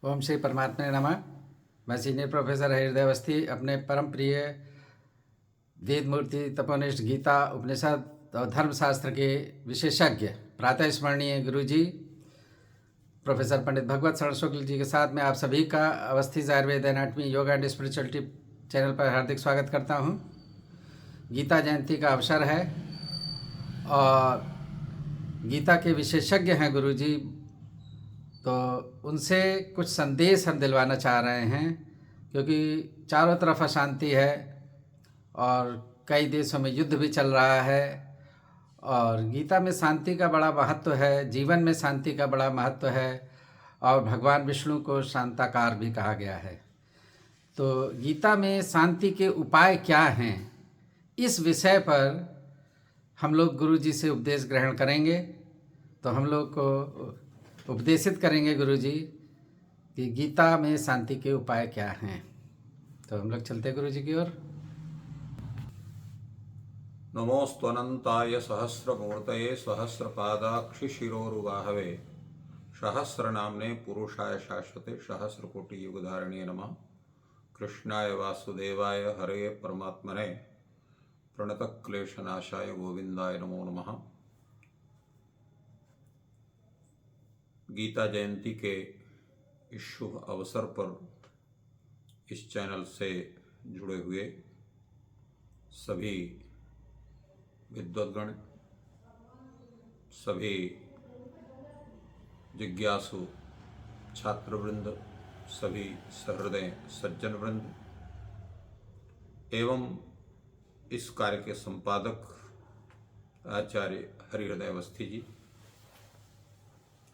ओम श्री परमात्मा नमः। मैं सीनियर प्रोफेसर हृदय अवस्थी अपने परम प्रिय वेद मूर्ति तपोनिष्ठ गीता उपनिषद और धर्मशास्त्र के विशेषज्ञ प्रातः स्मरणीय गुरु जी प्रोफेसर पंडित भगवत शरण शुक्ल जी के साथ में आप सभी का Awasthi Ayurveda anatomy yoga and spirituality channel पर हार्दिक स्वागत करता हूँ। गीता जयंती का अवसर है और गीता के विशेषज्ञ हैं गुरु जी, तो उनसे कुछ संदेश हम दिलवाना चाह रहे हैं, क्योंकि चारों तरफ अशांति है और कई देशों में युद्ध भी चल रहा है और गीता में शांति का बड़ा महत्व है, जीवन में शांति का बड़ा महत्व है और भगवान विष्णु को शांताकार भी कहा गया है। तो गीता में शांति के उपाय क्या हैं, इस विषय पर हम लोग गुरु जी से उपदेश ग्रहण करेंगे। तो हम लोग को उपदेशित करेंगे गुरु जी कि गीता में शांति के उपाय क्या हैं। तो हम लोग चलते गुरु जी की ओर। नमोस्त्वनंताय सहस्रमूर्तये सहस्रपादाक्षि शिरोरुबाहवे सहस्रनाम्ने पुरुषाय शाश्वते सहस्रकोटि युगधारिणे नमः। कृष्णाय वासुदेवाय हरे परमात्मने प्रणतक्लेशनाशाय गोविंदाय नमो नमः। गीता जयंती के इस शुभ अवसर पर इस चैनल से जुड़े हुए सभी विद्वद्गण, सभी जिज्ञासु छात्रवृंद, सभी सहृदय सज्जन वृंद एवं इस कार्य के संपादक आचार्य हरिहृदय अवस्थी जी,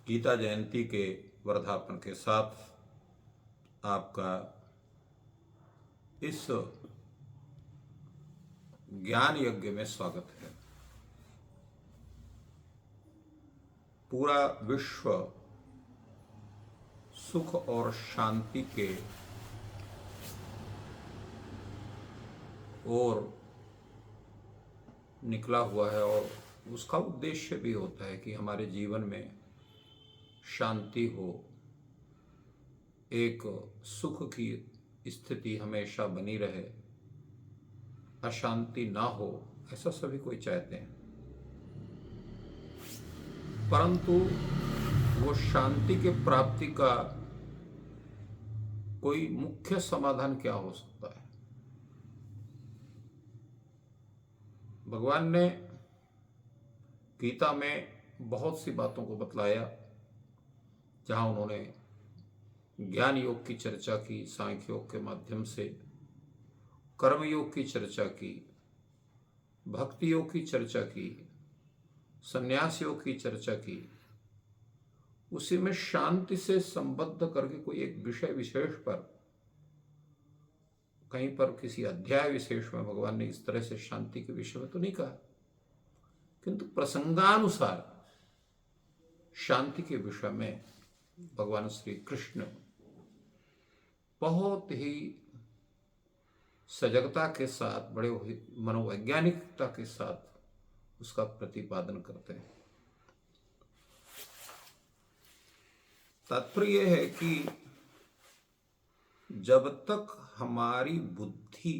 गीता जयंती के वर्धापन के साथ आपका इस ज्ञान यज्ञ में स्वागत है। पूरा विश्व सुख और शांति के ओर निकला हुआ है और उसका उद्देश्य भी होता है कि हमारे जीवन में शांति हो, एक सुख की स्थिति हमेशा बनी रहे, अशांति ना हो, ऐसा सभी कोई चाहते हैं। परंतु वो शांति के प्राप्ति का कोई मुख्य समाधान क्या हो सकता है? भगवान ने गीता में बहुत सी बातों को बतलाया, जहां उन्होंने ज्ञान योग की चर्चा की, सांख्य योग के माध्यम से कर्म योग की चर्चा की, भक्ति योग की चर्चा की, संन्यास योग की चर्चा की। उसी में शांति से संबद्ध करके कोई एक विषय विशेष पर, कहीं पर किसी अध्याय विशेष में भगवान ने इस तरह से शांति के विषय में तो नहीं कहा, किंतु प्रसंगानुसार शांति के विषय में भगवान श्री कृष्ण बहुत ही सजगता के साथ, बड़े मनोवैज्ञानिकता के साथ उसका प्रतिपादन करते हैं। तात्पर्य यह है कि जब तक हमारी बुद्धि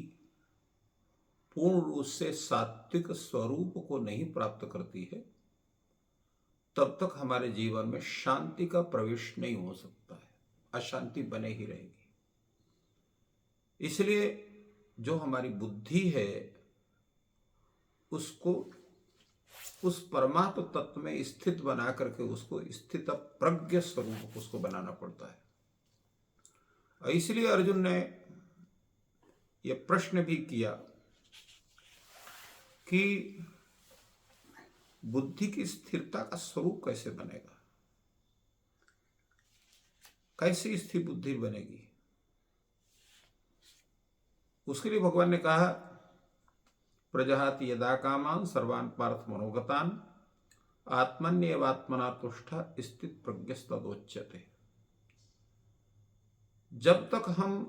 पूर्ण रूप से सात्विक स्वरूप को नहीं प्राप्त करती है, तब तक हमारे जीवन में शांति का प्रवेश नहीं हो सकता है, अशांति बने ही रहेगी। इसलिए जो हमारी बुद्धि है उसको उस परमात्म तत्व में स्थित बना करके उसको स्थित प्रज्ञ स्वरूप उसको बनाना पड़ता है। इसलिए अर्जुन ने यह प्रश्न भी किया कि बुद्धि की स्थिरता का स्वरूप कैसे बनेगा, कैसे स्थिर बुद्धि बनेगी। उसके लिए भगवान ने कहा, प्रजहाति यदा कामान सर्वान पार्थ मनोगतान आत्मन्येवात्मना तुष्टा स्थित प्रज्ञस्तदोच्यते। जब तक हम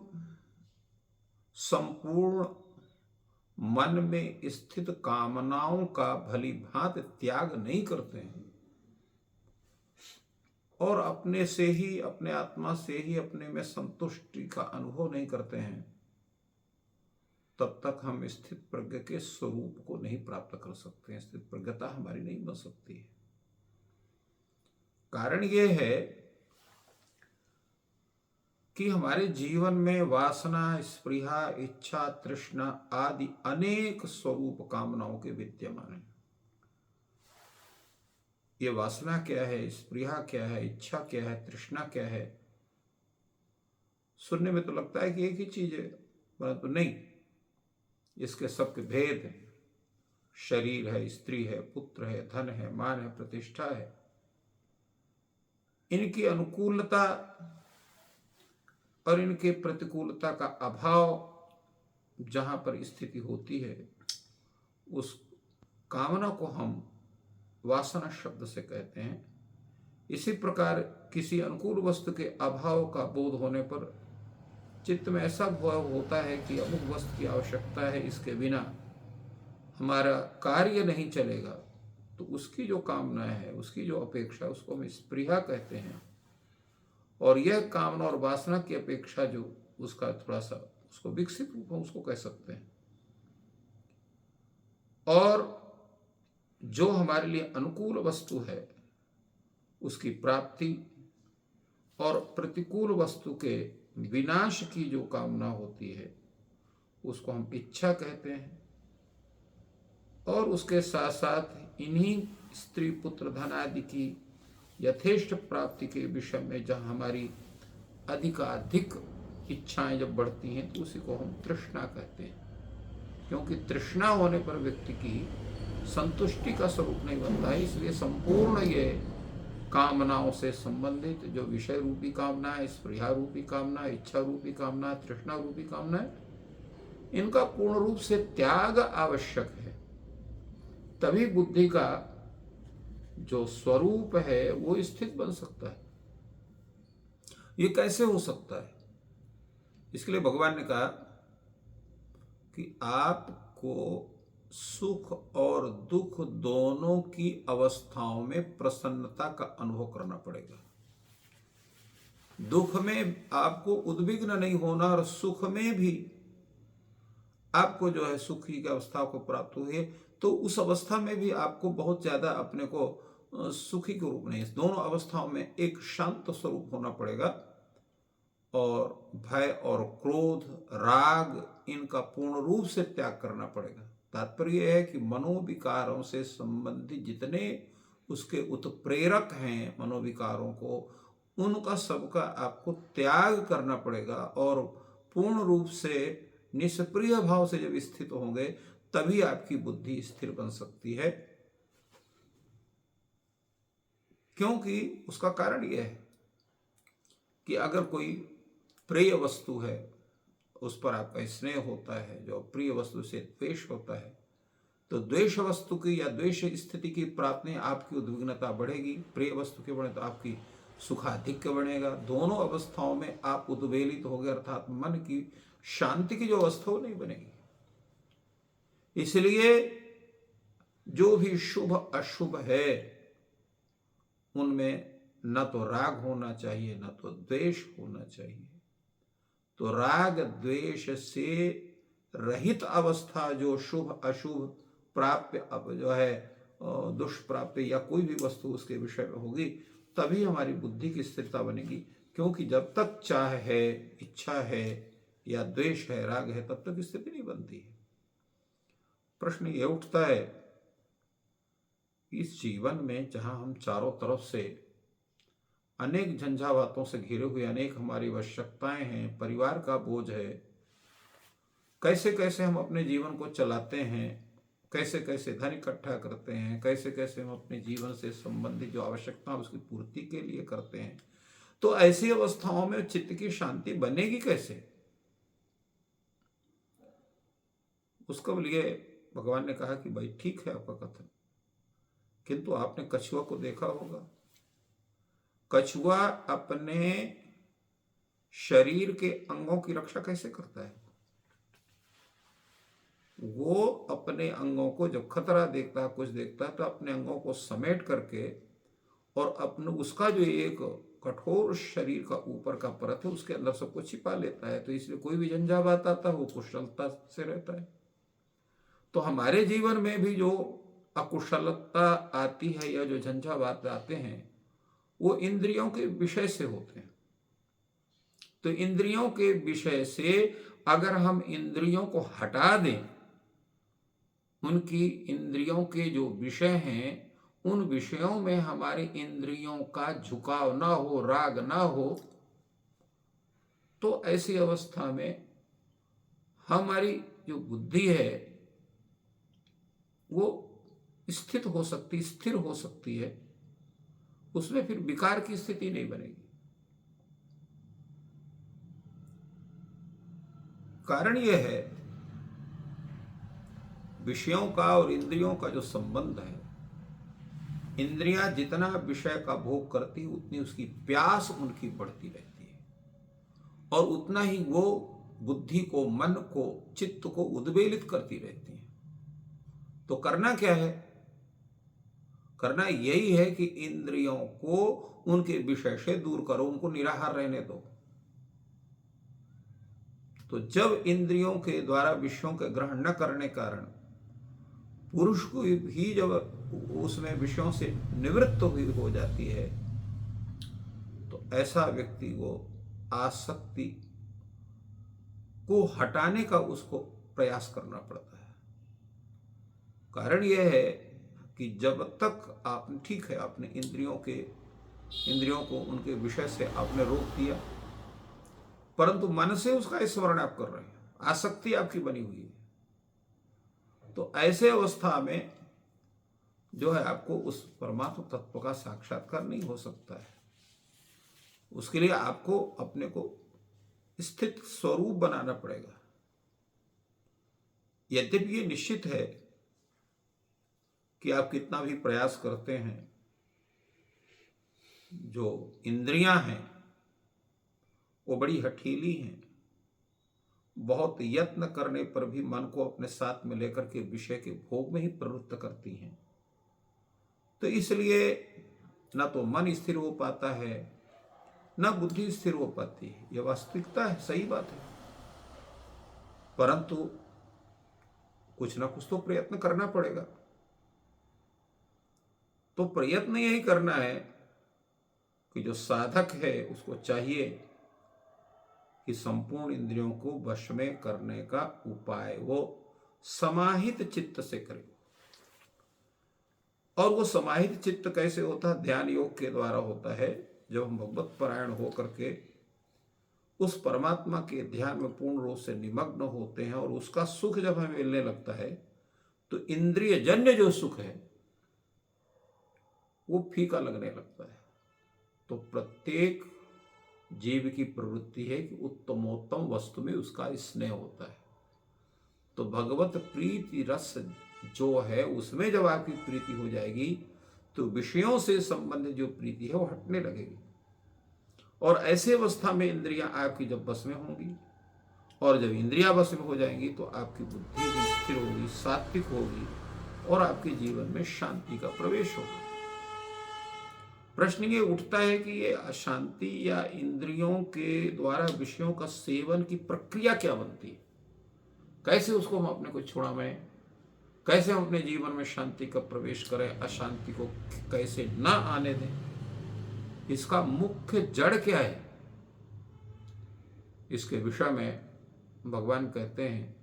संपूर्ण मन में स्थित कामनाओं का भली भांति त्याग नहीं करते हैं और अपने से ही, अपने आत्मा से ही अपने में संतुष्टि का अनुभव नहीं करते हैं, तब तक हम स्थित प्रज्ञ के स्वरूप को नहीं प्राप्त कर सकते हैं। स्थित प्रज्ञता हमारी नहीं बन सकती है। कारण यह है कि हमारे जीवन में वासना, स्पृहा, इच्छा, तृष्णा आदि अनेक स्वरूप कामनाओं के विद्यमान हैं। ये वासना क्या है, स्पृहा क्या है, इच्छा क्या है, तृष्णा क्या है, सुनने में तो लगता है कि एक ही चीज है, परंतु नहीं, इसके सबके भेद हैं। शरीर है, स्त्री है, पुत्र है, धन है, मान है, प्रतिष्ठा है। इनकी अनुकूलता और इनके प्रतिकूलता का अभाव जहां पर स्थिति होती है, उस कामना को हम वासना शब्द से कहते हैं। इसी प्रकार किसी अनुकूल वस्तु के अभाव का बोध होने पर चित्त में ऐसा भाव होता है कि अमुक वस्तु की आवश्यकता है, इसके बिना हमारा कार्य नहीं चलेगा, तो उसकी जो कामना है, उसकी जो अपेक्षा, उसको हम स्पृहा कहते हैं। और यह कामना और वासना की अपेक्षा जो उसका थोड़ा सा उसको विकसित रूप हम उसको कह सकते हैं। और जो हमारे लिए अनुकूल वस्तु है उसकी प्राप्ति और प्रतिकूल वस्तु के विनाश की जो कामना होती है उसको हम इच्छा कहते हैं। और उसके साथ साथ इन्हीं स्त्री, पुत्र, धन आदि की यथेष्ट प्राप्ति के विषय में जहाँ हमारी अधिकाधिक इच्छाएं जब बढ़ती हैं तो उसी को हम तृष्णा कहते हैं। क्योंकि तृष्णा होने पर व्यक्ति की संतुष्टि का स्वरूप नहीं बनता है। इसलिए संपूर्ण ये कामनाओं से संबंधित जो विषय रूपी कामना है, स्पृहा रूपी कामना, इच्छा रूपी कामना, तृष्णा रूपी कामना है, इनका पूर्ण रूप से त्याग आवश्यक है। तभी बुद्धि का जो स्वरूप है वो स्थित बन सकता है। ये कैसे हो सकता है? इसके लिए भगवान ने कहा कि आपको सुख और दुख दोनों की अवस्थाओं में प्रसन्नता का अनुभव करना पड़ेगा। दुख में आपको उद्विग्न नहीं होना और सुख में भी आपको जो है सुख की अवस्था को प्राप्त हुई है, तो उस अवस्था में भी आपको बहुत ज्यादा अपने को सुखी के रूप नहीं, दोनों अवस्थाओं में एक शांत स्वरूप होना पड़ेगा। और भय और क्रोध, राग, इनका पूर्ण रूप से त्याग करना पड़ेगा। तात्पर्य यह है कि मनोविकारों से संबंधित जितने उसके उत्प्रेरक हैं मनोविकारों को, उनका सबका आपको त्याग करना पड़ेगा। और पूर्ण रूप से निष्क्रिय भाव से जब स्थित होंगे तभी आपकी बुद्धि स्थिर बन सकती है। क्योंकि उसका कारण यह है कि अगर कोई प्रिय वस्तु है, उस पर आपका स्नेह होता है, जो प्रिय वस्तु से द्वेष होता है, तो द्वेष वस्तु की या द्वेष स्थिति की प्राप्ति आपकी उद्विग्नता बढ़ेगी, प्रिय वस्तु के बढ़े तो आपकी सुखाधिक्य बढ़ेगा। दोनों अवस्थाओं में आप उद्वेलित हो गए, अर्थात मन की शांति की जो अवस्था वो नहीं बनेगी। इसलिए जो भी शुभ अशुभ है उनमें न तो राग होना चाहिए, न तो द्वेष होना चाहिए। तो राग द्वेष से रहित अवस्था जो शुभ अशुभ प्राप्य अब जो है दुष्प्राप्य या कोई भी वस्तु उसके विषय में होगी, तभी हमारी बुद्धि की स्थिरता बनेगी। क्योंकि जब तक चाह है, इच्छा है या द्वेष है, राग है, तब तक स्थिति नहीं बनती है। प्रश्न ये उठता है, इस जीवन में जहां हम चारों तरफ से अनेक झंझावातों से घिरे हुए, अनेक हमारी आवश्यकताएं हैं, परिवार का बोझ है, कैसे कैसे हम अपने जीवन को चलाते हैं, कैसे कैसे धन इकट्ठा करते हैं, कैसे कैसे हम अपने जीवन से संबंधित जो आवश्यकता उसकी पूर्ति के लिए करते हैं, तो ऐसी अवस्थाओं में चित्त की शांति बनेगी कैसे? उसके लिए भगवान ने कहा कि भाई ठीक है आपका कथन, किंतु आपने कछुआ को देखा होगा। कछुआ अपने शरीर के अंगों की रक्षा कैसे करता है? वो अपने अंगों को जब खतरा देखता है, कुछ देखता है, तो अपने अंगों को समेट करके और अपने उसका जो एक कठोर शरीर का ऊपर का परत है उसके अंदर सबको छिपा लेता है, तो इसलिए कोई भी झंझावात आता है वो कुशलता से रहता है। तो हमारे जीवन में भी जो अकुशलता आती है या जो झंझावात आते हैं वो इंद्रियों के विषय से होते हैं। तो इंद्रियों के विषय से अगर हम इंद्रियों को हटा दें, उनकी इंद्रियों के जो विषय हैं उन विषयों में हमारी इंद्रियों का झुकाव ना हो, राग ना हो, तो ऐसी अवस्था में हमारी जो बुद्धि है वो स्थिर हो सकती है, उसमें फिर विकार की स्थिति नहीं बनेगी। कारण यह है विषयों का और इंद्रियों का जो संबंध है, इंद्रियां जितना विषय का भोग करती उतनी उसकी प्यास उनकी बढ़ती रहती है और उतना ही वो बुद्धि को, मन को, चित्त को उद्वेलित करती रहती है। तो करना क्या है? करना यही है कि इंद्रियों को उनके विषय से दूर करो, उनको निराहार रहने दो। तो जब इंद्रियों के द्वारा विषयों के ग्रहण न करने कारण पुरुष को भी जब उसमें विषयों से निवृत्त हो जाती है, तो ऐसा व्यक्ति को आसक्ति को हटाने का उसको प्रयास करना पड़ता है। कारण यह है कि जब तक आपने, ठीक है, आपने इंद्रियों को उनके विषय से आपने रोक दिया, परंतु मन से उसका स्मरण आप कर रहे हैं, आसक्ति आपकी बनी हुई है, तो ऐसे अवस्था में जो है आपको उस परमात्म तत्व का साक्षात्कार नहीं हो सकता है। उसके लिए आपको अपने को स्थित स्वरूप बनाना पड़ेगा। यद्यपि ये निश्चित है कि आप कितना भी प्रयास करते हैं, जो इंद्रियां हैं वो बड़ी हठीली हैं, बहुत यत्न करने पर भी मन को अपने साथ में लेकर के विषय के भोग में ही प्रवृत्त करती हैं। तो इसलिए न तो मन स्थिर हो पाता है, न बुद्धि स्थिर हो पाती है। यह वास्तविकता है, सही बात है, परंतु कुछ ना कुछ तो प्रयत्न करना पड़ेगा। तो प्रयत्न यही करना है कि जो साधक है उसको चाहिए कि संपूर्ण इंद्रियों को वश में करने का उपाय वो समाहित चित्त से करे। और वो समाहित चित्त कैसे होता है? ध्यान योग के द्वारा होता है। जब हम भगवत परायण होकर के उस परमात्मा के ध्यान में पूर्ण रूप से निमग्न होते हैं और उसका सुख जब हमें मिलने लगता है, तो इंद्रिय जन्य जो सुख है वो फीका लगने लगता है। तो प्रत्येक जीव की प्रवृत्ति है कि उत्तमोत्तम वस्तु में उसका स्नेह होता है। तो भगवत प्रीति रस जो है उसमें जब आपकी प्रीति हो जाएगी तो विषयों से संबंधित जो प्रीति है वो हटने लगेगी। और ऐसे अवस्था में इंद्रियां आपकी जब बस में होंगी, और जब इंद्रियां बस में हो जाएंगी तो आपकी बुद्धि भी स्थिर होगी, सात्विक होगी और आपके जीवन में शांति का प्रवेश होगा। प्रश्न ये उठता है कि ये अशांति या इंद्रियों के द्वारा विषयों का सेवन की प्रक्रिया क्या बनती है? कैसे उसको हम अपने को छुड़ावें? कैसे हम अपने जीवन में शांति का प्रवेश करें, अशांति को कैसे ना आने दें? इसका मुख्य जड़ क्या है? इसके विषय में भगवान कहते हैं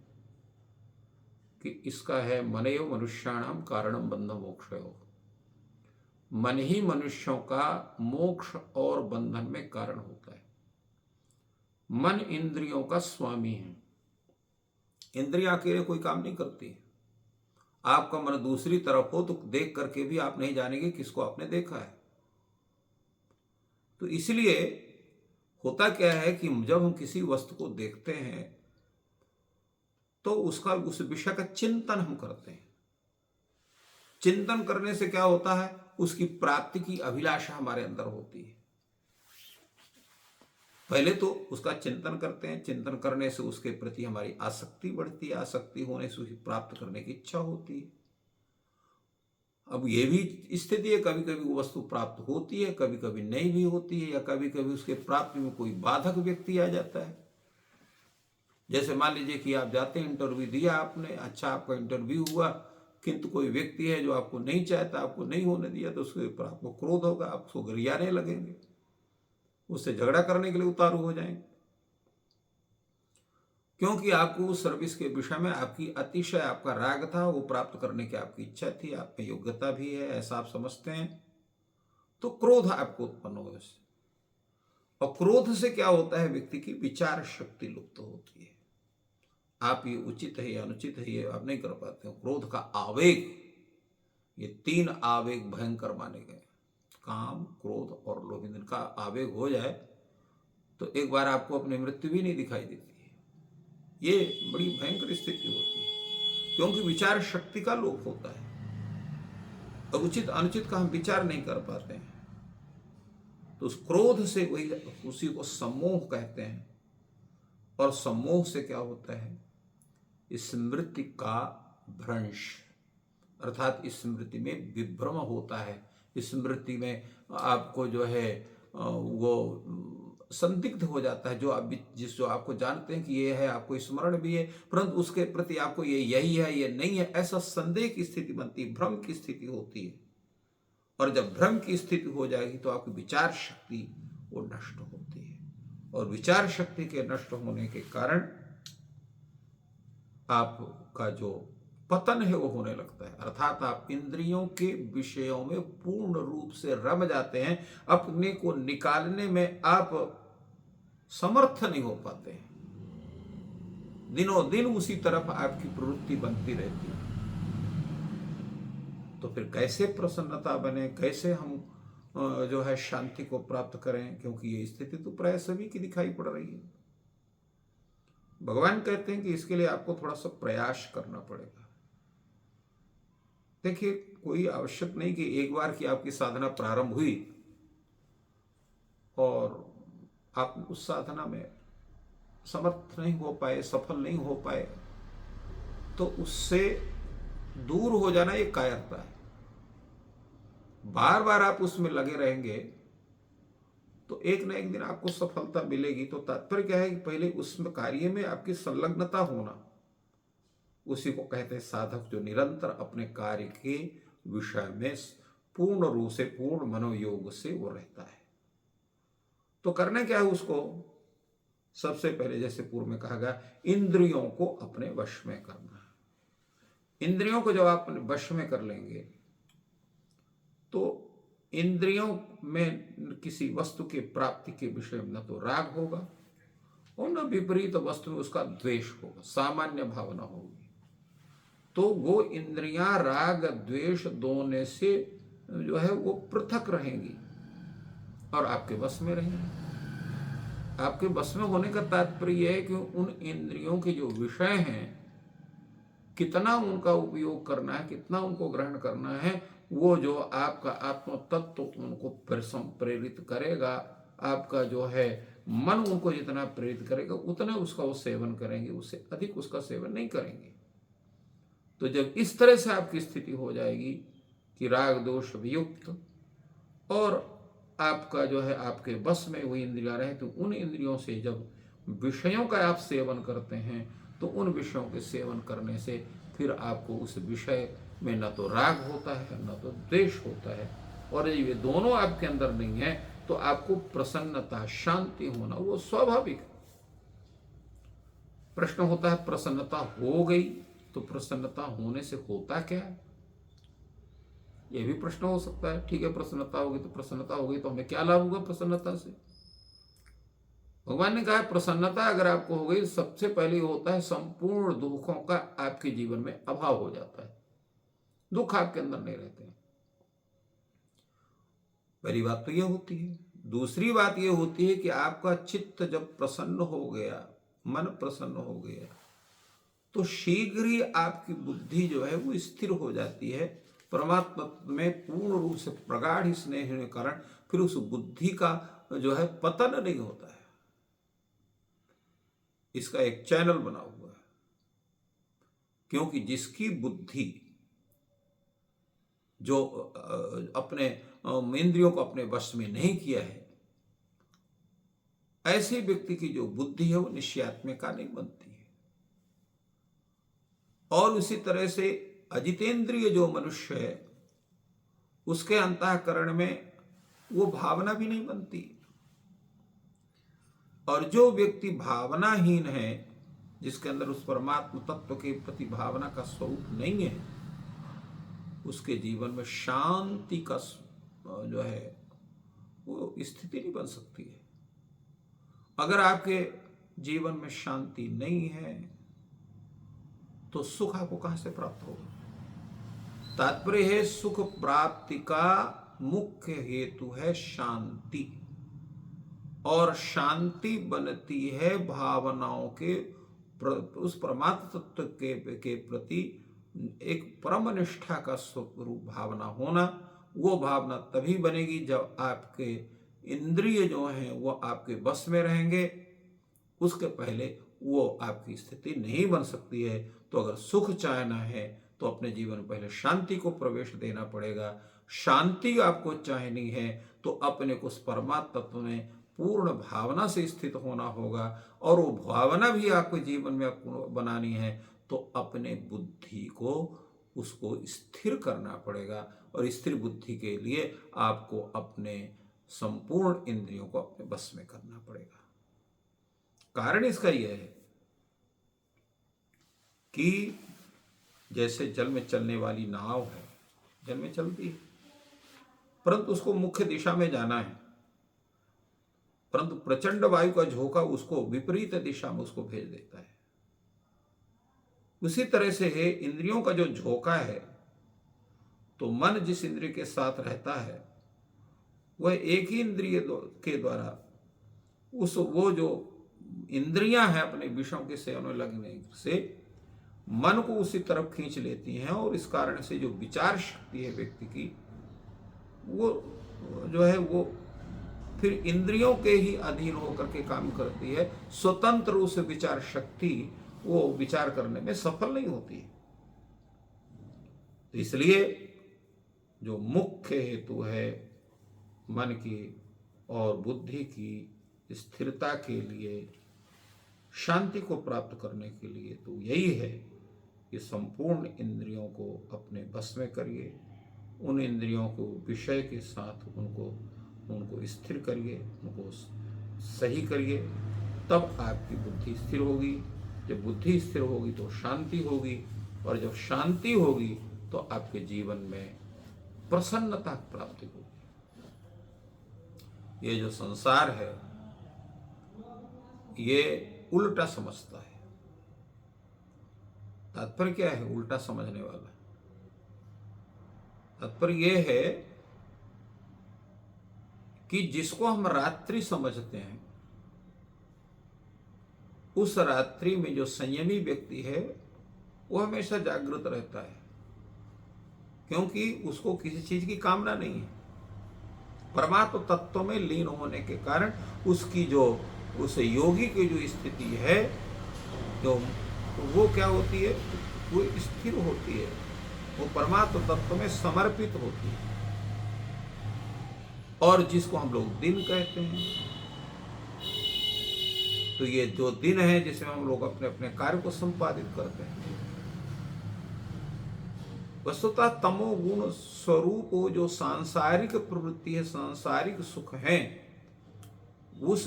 कि इसका है मनएव मनुष्याणाम कारणम बंध मोक्षयो। मन ही मनुष्यों का मोक्ष और बंधन में कारण होता है। मन इंद्रियों का स्वामी है। इंद्रियां अकेले कोई काम नहीं करती। आपका मन दूसरी तरफ हो तो देख करके भी आप नहीं जानेंगे किसको आपने देखा है। तो इसलिए होता क्या है कि जब हम किसी वस्तु को देखते हैं तो उस विषय का चिंतन हम करते हैं। चिंतन करने से क्या होता है? उसकी प्राप्ति की अभिलाषा हमारे अंदर होती है। पहले तो उसका चिंतन करते हैं, चिंतन करने से उसके प्रति हमारी आसक्ति बढ़ती है, आसक्ति होने से उसे प्राप्त करने की इच्छा होती है। अब ये भी स्थिति है, कभी कभी वो वस्तु प्राप्त होती है, कभी कभी नहीं भी होती है, या कभी कभी उसके प्राप्ति में कोई बाधक व्यक्ति आ जाता है। जैसे मान लीजिए कि आप जाते हैं, इंटरव्यू दिया आपने, अच्छा आपका इंटरव्यू हुआ, किंतु कोई व्यक्ति है जो आपको नहीं चाहता, आपको नहीं होने दिया, तो उसके ऊपर आपको क्रोध होगा, आप उसको गरियाने लगेंगे, उससे झगड़ा करने के लिए उतारू हो जाएंगे, क्योंकि आपको उस सर्विस के विषय में आपकी अतिशय आपका राग था, वो प्राप्त करने की आपकी इच्छा थी, आप में योग्यता भी है, ऐसा आप समझते हैं, तो क्रोध आपको उत्पन्न हो इससे। और क्रोध से क्या होता है, व्यक्ति की विचार शक्ति लुप्त होती है। आप ये उचित है या अनुचित है ये आप नहीं कर पाते हो। क्रोध का आवेग, ये 3 आवेग भयंकर माने गए, काम, क्रोध और लोभ। इनका आवेग हो जाए तो एक बार आपको अपनी मृत्यु भी नहीं दिखाई देती है। ये बड़ी भयंकर स्थिति होती है, क्योंकि विचार शक्ति का लोप होता है। और उचित अनुचित का हम विचार नहीं कर पाते हैं, तो उस क्रोध से वही, उसी को सम्मोह कहते हैं। और सम्मोह से क्या होता है, स्मृति का भ्रंश, अर्थात स्मृति में विभ्रम होता है। स्मृति में आपको जो है वो संदिग्ध हो जाता है, जो आप जो आपको जानते हैं कि ये है, आपको स्मरण भी है, परंतु उसके प्रति आपको ये यही है, ये नहीं है, ऐसा संदेह की स्थिति बनती है, भ्रम की स्थिति होती है। और जब भ्रम की स्थिति हो जाएगी तो आपकी विचार शक्ति वो नष्ट होती है, और विचार शक्ति के नष्ट होने के कारण आपका जो पतन है वो होने लगता है। अर्थात आप इंद्रियों के विषयों में पूर्ण रूप से रम जाते हैं, अपने को निकालने में आप समर्थ नहीं हो पाते हैं, दिनों दिन उसी तरफ आपकी प्रवृत्ति बनती रहती है। तो फिर कैसे प्रसन्नता बने, कैसे हम जो है शांति को प्राप्त करें, क्योंकि ये स्थिति तो प्राय सभी की दिखाई पड़ रही है। भगवान कहते हैं कि इसके लिए आपको थोड़ा सा प्रयास करना पड़ेगा। देखिए, कोई आवश्यक नहीं कि एक बार की आपकी साधना प्रारंभ हुई और आप उस साधना में समर्थ नहीं हो पाए, सफल नहीं हो पाए, तो उससे दूर हो जाना ये कायरता है। बार बार आप उसमें लगे रहेंगे तो एक न एक दिन आपको सफलता मिलेगी। तो तात्पर्य क्या है कि पहले उस कार्य में आपकी संलग्नता होना, उसी को कहते हैं साधक, जो निरंतर अपने कार्य के विषय में पूर्ण रूप से, पूर्ण मनोयोग से वो रहता है। तो करना क्या है उसको, सबसे पहले जैसे पूर्व में कहा गया, इंद्रियों को अपने वश में करना है। इंद्रियों को जब आप अपने वश में कर लेंगे तो इंद्रियों में किसी वस्तु की प्राप्ति के विषय में न तो राग होगा और न विपरीत वस्तु में उसका द्वेष होगा, सामान्य भावना होगी। तो वो इंद्रियां राग द्वेष दोनों से जो है वो पृथक रहेंगी और आपके वश में रहेंगी। आपके वश में होने का तात्पर्य यह है कि उन इंद्रियों के जो विषय हैं, कितना उनका उपयोग करना है, कितना उनको ग्रहण करना है, वो जो आपका आत्म तत्व उनको प्रेरित करेगा। आपका जो है मन उनको जितना प्रेरित करेगा उतना उसका वो सेवन करेंगे, उससे अधिक उसका सेवन नहीं करेंगे। तो जब इस तरह से आपकी स्थिति हो जाएगी कि राग दोष वियुक्त और आपका जो है आपके बस में वही इंद्रियां रहे, तो उन इंद्रियों से जब विषयों का आप सेवन करते हैं तो उन विषयों के सेवन करने से फिर आपको उस विषय में न तो राग होता है न तो द्वेष होता है। और यदि ये दोनों आपके अंदर नहीं है तो आपको प्रसन्नता, शांति होना वो स्वाभाविक है। प्रश्न होता है प्रसन्नता हो गई तो प्रसन्नता होने से होता क्या है, यह भी प्रश्न हो सकता है। ठीक है, प्रसन्नता होगी तो प्रसन्नता हो गई तो हमें क्या लाभ होगा प्रसन्नता से। भगवान ने कहा है प्रसन्नता अगर आपको हो गई, सबसे पहले होता है संपूर्ण दुखों का आपके जीवन में अभाव हो जाता है, दुख आपके अंदर नहीं रहते हैं। पहली बात तो यह होती है। दूसरी बात यह होती है कि आपका चित्त जब प्रसन्न हो गया, मन प्रसन्न हो गया, तो शीघ्र ही आपकी बुद्धि जो है वो स्थिर हो जाती है। परमात्मा में पूर्ण रूप से प्रगाढ़ स्नेह होने के कारण फिर उस बुद्धि का जो है पतन नहीं होता है, इसका एक चैनल बना हुआ है। क्योंकि जिसकी बुद्धि जो अपने इंद्रियों को अपने वश में नहीं किया है, ऐसे व्यक्ति की जो बुद्धि है वो निश्चयात्मिका नहीं बनती है। और उसी तरह से अजितेंद्रिय जो मनुष्य है उसके अंतःकरण में वो भावना भी नहीं बनती। और जो व्यक्ति भावनाहीन है, जिसके अंदर उस परमात्मा तत्व के प्रति भावना का स्वरूप नहीं है, उसके जीवन में शांति का जो है वो स्थिति नहीं बन सकती है। अगर आपके जीवन में शांति नहीं है तो सुख आपको कहां से प्राप्त होगा? तात्पर्य है सुख प्राप्ति का मुख्य हेतु है शांति, और शांति बनती है भावनाओं के उस परमात्म तत्व के प्रति एक परम निष्ठा का स्वरूप भावना होना। वो भावना तभी बनेगी जब आपके इंद्रिय जो हैं वो आपके बस में रहेंगे। उसके पहले वो आपकी स्थिति नहीं बन सकती है। तो अगर सुख चाहना है तो अपने जीवन में पहले शांति को प्रवेश देना पड़ेगा। शांति आपको चाहनी है तो अपने को उस परमात्म तत्व में पूर्ण भावना से स्थित होना होगा, और वो भावना भी आपके जीवन में आपको बनानी है तो अपने बुद्धि को उसको स्थिर करना पड़ेगा। और स्थिर बुद्धि के लिए आपको अपने संपूर्ण इंद्रियों को अपने बस में करना पड़ेगा। कारण इसका यह है कि जैसे जल में चलने वाली नाव है, जल में चलती है परंतु उसको मुख्य दिशा में जाना है, परंतु प्रचंड वायु का झोंका उसको विपरीत दिशा में उसको भेज देता है। उसी तरह से है इंद्रियों का जो झोंका है, तो मन जिस इंद्रिय के साथ रहता है वह एक ही इंद्रिय के द्वारा वो जो इंद्रियां हैं अपने विषयों के सेवन में लगने से मन को उसी तरफ खींच लेती हैं, और इस कारण से जो विचार शक्ति है व्यक्ति की वो जो है वो फिर इंद्रियों के ही अधीन होकर के काम करती है। स्वतंत्र उस विचार शक्ति वो विचार करने में सफल नहीं होती है। तो इसलिए जो मुख्य हेतु है मन की और बुद्धि की स्थिरता के लिए, शांति को प्राप्त करने के लिए, तो यही है कि संपूर्ण इंद्रियों को अपने बस में करिए। उन इंद्रियों को विषय के साथ उनको स्थिर करिए, उनको सही करिए, तब आपकी बुद्धि स्थिर होगी। जब बुद्धि स्थिर होगी तो शांति होगी, और जब शांति होगी तो आपके जीवन में प्रसन्नता प्राप्ति होगी। ये जो संसार है ये उल्टा समझता है। तात्पर्य क्या है उल्टा समझने वाला? तात्पर्य यह है कि जिसको हम रात्रि समझते हैं, उस रात्रि में जो संयमी व्यक्ति है वो हमेशा जागृत रहता है, क्योंकि उसको किसी चीज की कामना नहीं है। परमात्म तत्व में लीन होने के कारण उसकी जो उस योगी की जो स्थिति है, जो वो क्या होती है, वो स्थिर होती है, वो परमात्म तत्व में समर्पित होती है। और जिसको हम लोग दिन कहते हैं, तो ये जो दिन है जिसमें हम लोग अपने अपने कार्य को संपादित करते हैं, वस्तुतः तमोगुण स्वरूप जो सांसारिक प्रवृत्ति है, सांसारिक सुख है, उस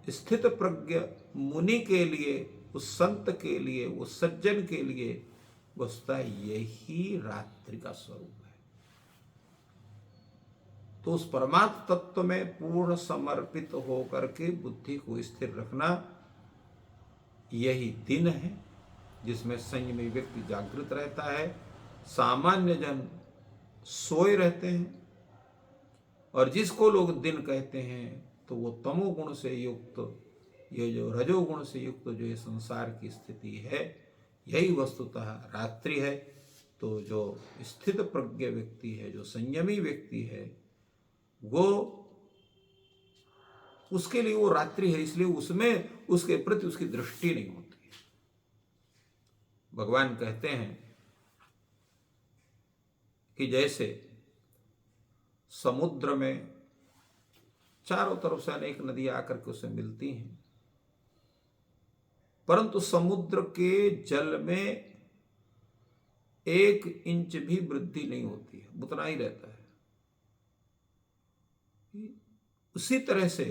स्थित प्रज्ञ मुनि के लिए, उस संत के लिए, उस सज्जन के लिए वस्तुतः यही रात्रि का स्वरूप है। तो उस परमात्म तत्व में पूर्ण समर्पित होकर के बुद्धि को स्थिर रखना, यही दिन है जिसमें संयमी व्यक्ति जागृत रहता है, सामान्य जन सोए रहते हैं। और जिसको लोग दिन कहते हैं तो वो तमोगुण से युक्त, ये जो रजोगुण से युक्त जो ये संसार की स्थिति है, यही वस्तुतः रात्रि है। तो जो स्थित प्रज्ञ व्यक्ति है, जो संयमी व्यक्ति है, वो उसके लिए वो रात्रि है, इसलिए उसमें उसके प्रति उसकी दृष्टि नहीं होती है। भगवान कहते हैं कि जैसे समुद्र में चारों तरफ से अनेक नदियां आकर के उसे मिलती हैं, परंतु समुद्र के जल में 1 इंच भी वृद्धि नहीं होती है, उतना ही रहता है। उसी तरह से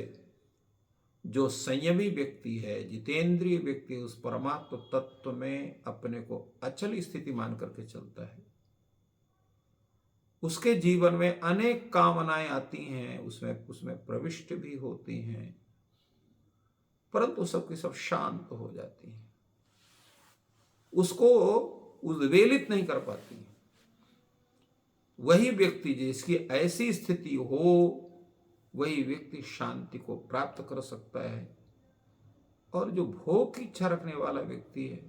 जो संयमी व्यक्ति है, जितेंद्रिय व्यक्ति, उस परमात्म तत्व में अपने को अचल स्थिति मान करके चलता है, उसके जीवन में अनेक कामनाएं आती हैं, उसमें प्रविष्ट भी होती हैं, परंतु सबकी सब शांत हो जाती हैं, उसको उद्वेलित नहीं कर पाती। वही व्यक्ति जिसकी ऐसी स्थिति हो, वही व्यक्ति शांति को प्राप्त कर सकता है। और जो भोग की इच्छा रखने वाला व्यक्ति है,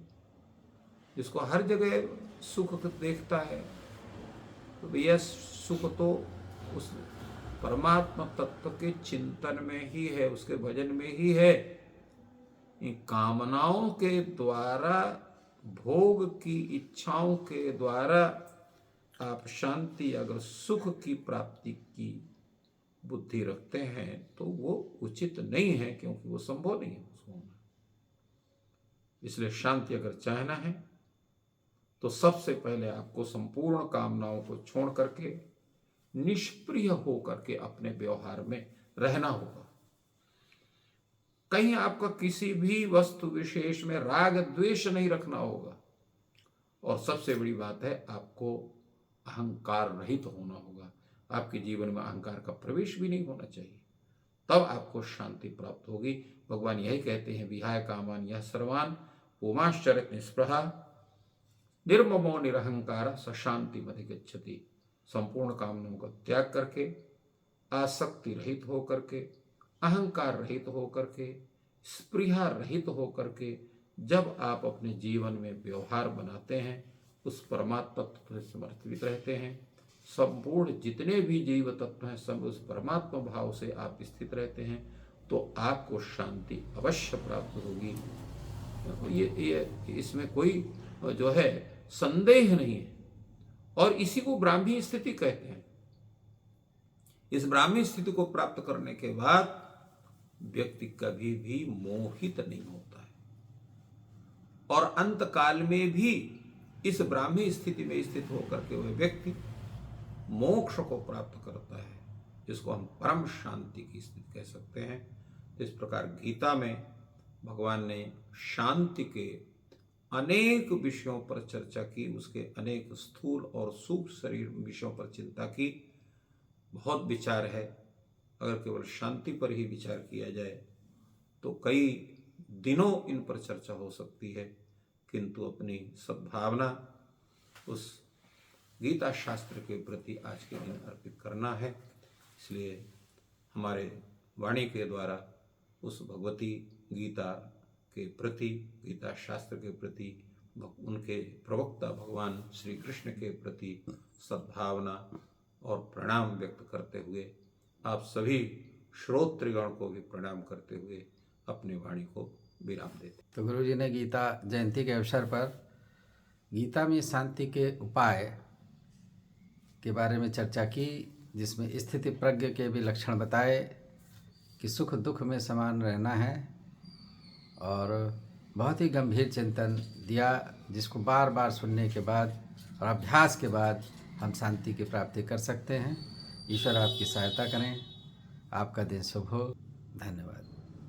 जिसको हर जगह सुख देखता है, तो यह सुख तो उस परमात्मा तत्व के चिंतन में ही है, उसके भजन में ही है। इन कामनाओं के द्वारा, भोग की इच्छाओं के द्वारा आप शांति, अगर सुख की प्राप्ति की बुद्धि रखते हैं तो वो उचित नहीं है, क्योंकि वो संभव नहीं है उसको होना। इसलिए शांति अगर चाहना है तो सबसे पहले आपको संपूर्ण कामनाओं को छोड़ करके निष्प्रिय होकर के अपने व्यवहार में रहना होगा। कहीं आपका किसी भी वस्तु विशेष में राग द्वेष नहीं रखना होगा। और सबसे बड़ी बात है, आपको अहंकार रहित होना होगा। आपके जीवन में अहंकार का प्रवेश भी नहीं होना चाहिए, तब आपको शांति प्राप्त होगी। भगवान यही कहते हैं, विहाय कामान यह सर्वान पुमाश्चरित निस्पृहा निर्ममो निरहंकार स शांति मधिगच्छति। संपूर्ण कामनाओं का त्याग करके, आसक्ति रहित होकर के, अहंकार रहित होकर के, स्पृहा रहित होकर के जब आप अपने जीवन में व्यवहार बनाते हैं, उस परमात्मा तत्व से समर्पित रहते हैं, संपूर्ण जितने भी जीव तत्व हैं सब उस परमात्मा भाव से आप स्थित रहते हैं, तो आपको शांति अवश्य प्राप्त होगी। ये इसमें कोई जो है संदेह नहीं है। और इसी को ब्राह्मी स्थिति कहते हैं। इस ब्राह्मी स्थिति को प्राप्त करने के बाद व्यक्ति कभी भी मोहित नहीं होता है, और अंत काल में भी इस ब्राह्मी स्थिति में स्थित होकर के वह व्यक्ति मोक्ष को प्राप्त करता है, जिसको हम परम शांति की स्थिति कह सकते हैं। इस प्रकार गीता में भगवान ने शांति के अनेक विषयों पर चर्चा की, उसके अनेक स्थूल और सूक्ष्म शरीर विषयों पर चिंता की। बहुत विचार है। अगर केवल शांति पर ही विचार किया जाए तो कई दिनों इन पर चर्चा हो सकती है, किंतु अपनी सद्भावना उस गीता शास्त्र के प्रति आज के दिन अर्पित करना है। इसलिए हमारे वाणी के द्वारा उस भगवती गीता के प्रति, गीता शास्त्र के प्रति, उनके प्रवक्ता भगवान श्री कृष्ण के प्रति सद्भावना और प्रणाम व्यक्त करते हुए आप सभी श्रोतृगण को भी प्रणाम करते हुए अपनी वाणी को विराम देते। तो गुरु जी ने गीता जयंती के अवसर पर गीता में शांति के उपाय के बारे में चर्चा की, जिसमें स्थिति प्रज्ञ के भी लक्षण बताए कि सुख दुख में समान रहना है, और बहुत ही गंभीर चिंतन दिया, जिसको बार बार सुनने के बाद और अभ्यास के बाद हम शांति की प्राप्ति कर सकते हैं। ईश्वर आपकी सहायता करें। आपका दिन शुभ हो। धन्यवाद।